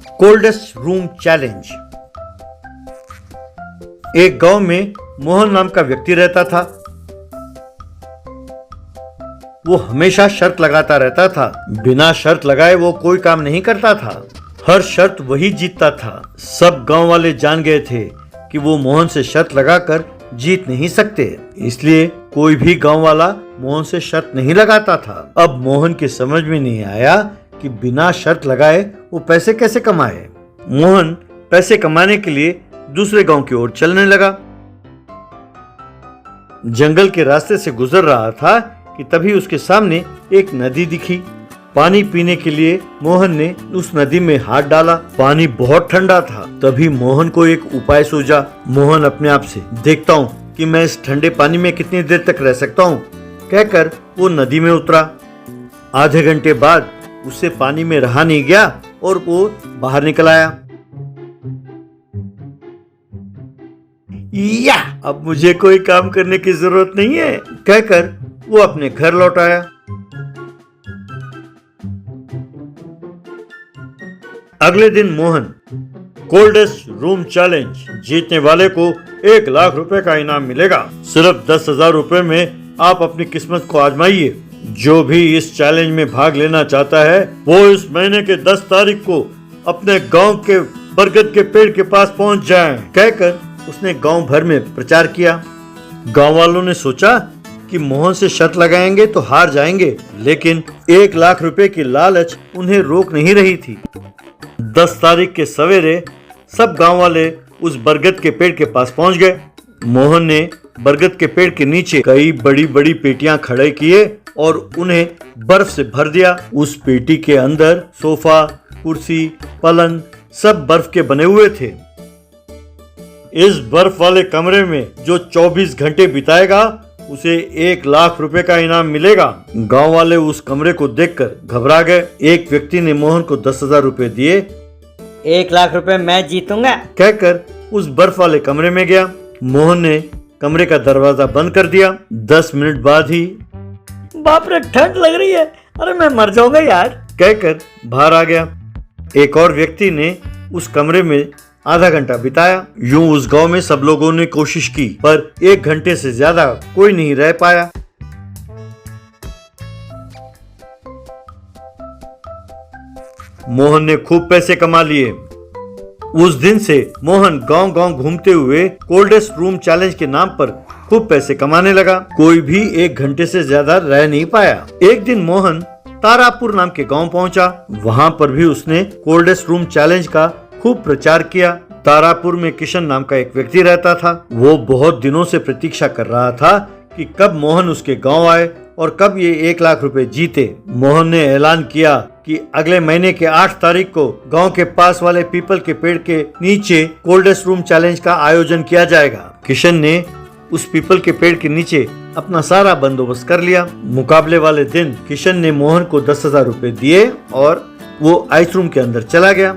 Coldest room challenge. एक गांव में मोहन नाम का व्यक्ति रहता था। वो हमेशा शर्त लगाता रहता था। बिना शर्त लगाए वो कोई काम नहीं करता था। हर शर्त वही जीतता था। सब गांव वाले जान गए थे कि वो मोहन से शर्त लगाकर जीत नहीं सकते, इसलिए कोई भी गांव वाला मोहन से शर्त नहीं लगाता था। अब मोहन की समझ में नहीं आया कि बिना शर्त लगाए वो पैसे कैसे कमाए। मोहन पैसे कमाने के लिए दूसरे गांव की ओर चलने लगा। जंगल के रास्ते से गुजर रहा था कि तभी उसके सामने एक नदी दिखी। पानी पीने के लिए मोहन ने उस नदी में हाथ डाला। पानी बहुत ठंडा था। तभी मोहन को एक उपाय सूझा। मोहन अपने आप से, देखता हूँ कि मैं इस ठंडे पानी में कितनी देर तक रह सकता हूँ, कहकर वो नदी में उतरा। आधे घंटे बाद उससे पानी में रहा नहीं गया और वो बाहर निकल आया। या अब मुझे कोई काम करने की जरूरत नहीं है, कहकर वो अपने घर लौट आया। अगले दिन मोहन कोल्डेस्ट रूम चैलेंज जीतने वाले को 1 लाख रुपए का इनाम मिलेगा। सिर्फ 10,000 रुपए में आप अपनी किस्मत को आजमाइए। जो भी इस चैलेंज में भाग लेना चाहता है वो इस महीने के 10 तारीख को अपने गांव के बरगद के पेड़ के पास पहुंच जाए, कहकर उसने गांव भर में प्रचार किया। गांव वालों ने सोचा कि मोहन से शर्त लगाएंगे तो हार जाएंगे, लेकिन 1 लाख रुपए की लालच उन्हें रोक नहीं रही थी। 10 तारीख के सवेरे सब गांव वाले उस बरगद के पेड़ के पास पहुंच गए। मोहन ने बरगद के पेड़ के नीचे कई बड़ी बड़ी पेटियां खड़े किए और उन्हें बर्फ से भर दिया। उस पेटी के अंदर सोफा, कुर्सी, पलंग सब बर्फ के बने हुए थे। इस बर्फ वाले कमरे में जो 24 घंटे बिताएगा उसे 1 लाख रुपए का इनाम मिलेगा। गांव वाले उस कमरे को देखकर घबरा गए। एक व्यक्ति ने मोहन को 10,000 रुपए दिए। 1 लाख रुपए मैं जीतूंगा, कहकर उस बर्फ वाले कमरे में गया। मोहन ने कमरे का दरवाजा बंद कर दिया। 10 मिनट बाद ही बाप रे ठंड लग रही है, अरे मैं मर जाऊंगा यार, कहकर बाहर आ गया। एक और व्यक्ति ने उस कमरे में आधा घंटा बिताया। यूं उस गांव में सब लोगों ने कोशिश की, पर 1 घंटे से ज्यादा कोई नहीं रह पाया। मोहन ने खूब पैसे कमा लिए। उस दिन से मोहन गांव गांव घूमते हुए कोल्डेस्ट रूम चैलेंज के नाम पर खूब पैसे कमाने लगा। कोई भी 1 घंटे से ज्यादा रह नहीं पाया। एक दिन मोहन तारापुर नाम के गांव पहुंचा। वहां पर भी उसने कोल्डेस्ट रूम चैलेंज का खूब प्रचार किया। तारापुर में किशन नाम का एक व्यक्ति रहता था। वो बहुत दिनों से प्रतीक्षा कर रहा था कि कब मोहन उसके गांव आए और कब ये 1 लाख रुपए जीते। मोहन ने ऐलान किया कि अगले महीने के 8 तारीख को गांव के पास वाले पीपल के पेड़ के नीचे कोल्डेस्ट रूम चैलेंज का आयोजन किया जाएगा। किशन ने उस पीपल के पेड़ के नीचे अपना सारा बंदोबस्त कर लिया। मुकाबले वाले दिन किशन ने मोहन को 10,000 रुपए दिए और वो आइसरूम के अंदर चला गया।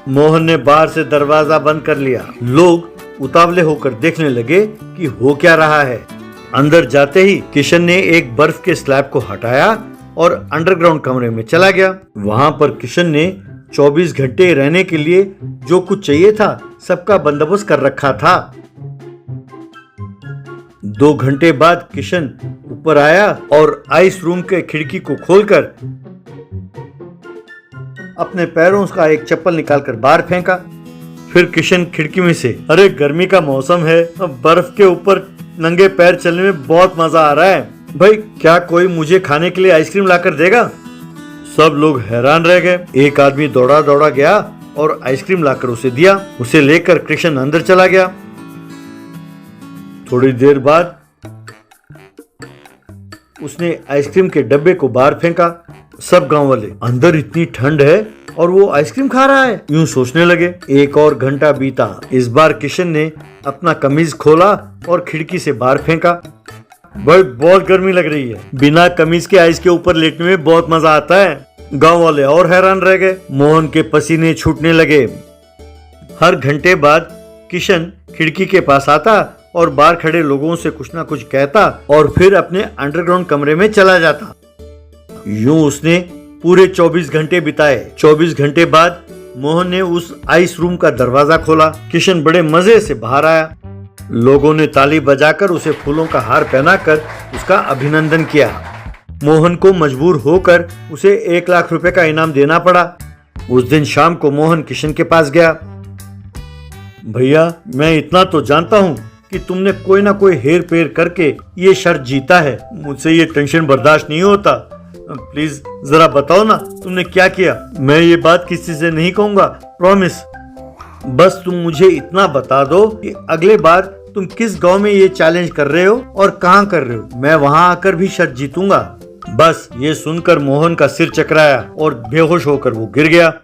मोहन ने बाहर से दरवाजा बंद कर लिया। लोग उतावले होकर देखने लगे कि हो क्या रहा है। अंदर जाते ही किशन ने एक बर्फ के स्लैब को हटाया और अंडरग्राउंड कमरे में चला गया। वहां पर किशन ने 24 घंटे रहने के लिए जो कुछ चाहिए था सबका बंदोबस्त कर रखा था। 2 घंटे बाद किशन ऊपर आया और आइस रूम के खिड़की को खोलकर अपने पैरों का एक चप्पल निकालकर बाहर फेंका। फिर किशन खिड़की में से, अरे गर्मी का मौसम है, अब बर्फ के ऊपर नंगे पैर चलने में बहुत मजा आ रहा है। भाई क्या कोई मुझे खाने के लिए आइसक्रीम लाकर देगा? सब लोग हैरान रह गए। एक आदमी दौड़ा दौड़ा गया और आइसक्रीम लाकर उसे दिया। उसे लेकर किशन अंदर चला गया। थोड़ी देर बाद उसने आइसक्रीम के डब्बे को बाहर फेंका। सब गांव वाले, अंदर इतनी ठंड है और वो आइसक्रीम खा रहा है, यूं सोचने लगे। 1 और घंटा बीता। इस बार किशन ने अपना कमीज खोला और खिड़की से बाहर फेंका। भाई बहुत गर्मी लग रही है, बिना कमीज के आइस के ऊपर लेटने में बहुत मजा आता है। गांव वाले और हैरान रह गए। मोहन के पसीने छूटने लगे। हर घंटे बाद किशन खिड़की के पास आता और बाहर खड़े लोगों से कुछ ना कुछ कहता और फिर अपने अंडरग्राउंड कमरे में चला जाता। यूं उसने पूरे 24 घंटे बिताए। 24 घंटे बाद मोहन ने उस आइस रूम का दरवाजा खोला। किशन बड़े मजे से बाहर आया। लोगों ने ताली बजाकर उसे फूलों का हार पहनाकर उसका अभिनंदन किया। मोहन को मजबूर होकर उसे 1 लाख रुपए का इनाम देना पड़ा। उस दिन शाम को मोहन किशन के पास गया। भैया, मैं इतना तो जानता हूँ कि तुमने कोई ना कोई हेर फेर करके ये शर्त जीता है। मुझसे ये टेंशन बर्दाश्त नहीं होता। प्लीज जरा बताओ ना तुमने क्या किया। मैं ये बात किसी से नहीं कहूंगा, प्रॉमिस। बस तुम मुझे इतना बता दो कि अगले बार तुम किस गांव में ये चैलेंज कर रहे हो और कहाँ कर रहे हो। मैं वहां आकर भी शर्त जीतूंगा। बस ये सुनकर मोहन का सिर चकराया और बेहोश होकर वो गिर गया।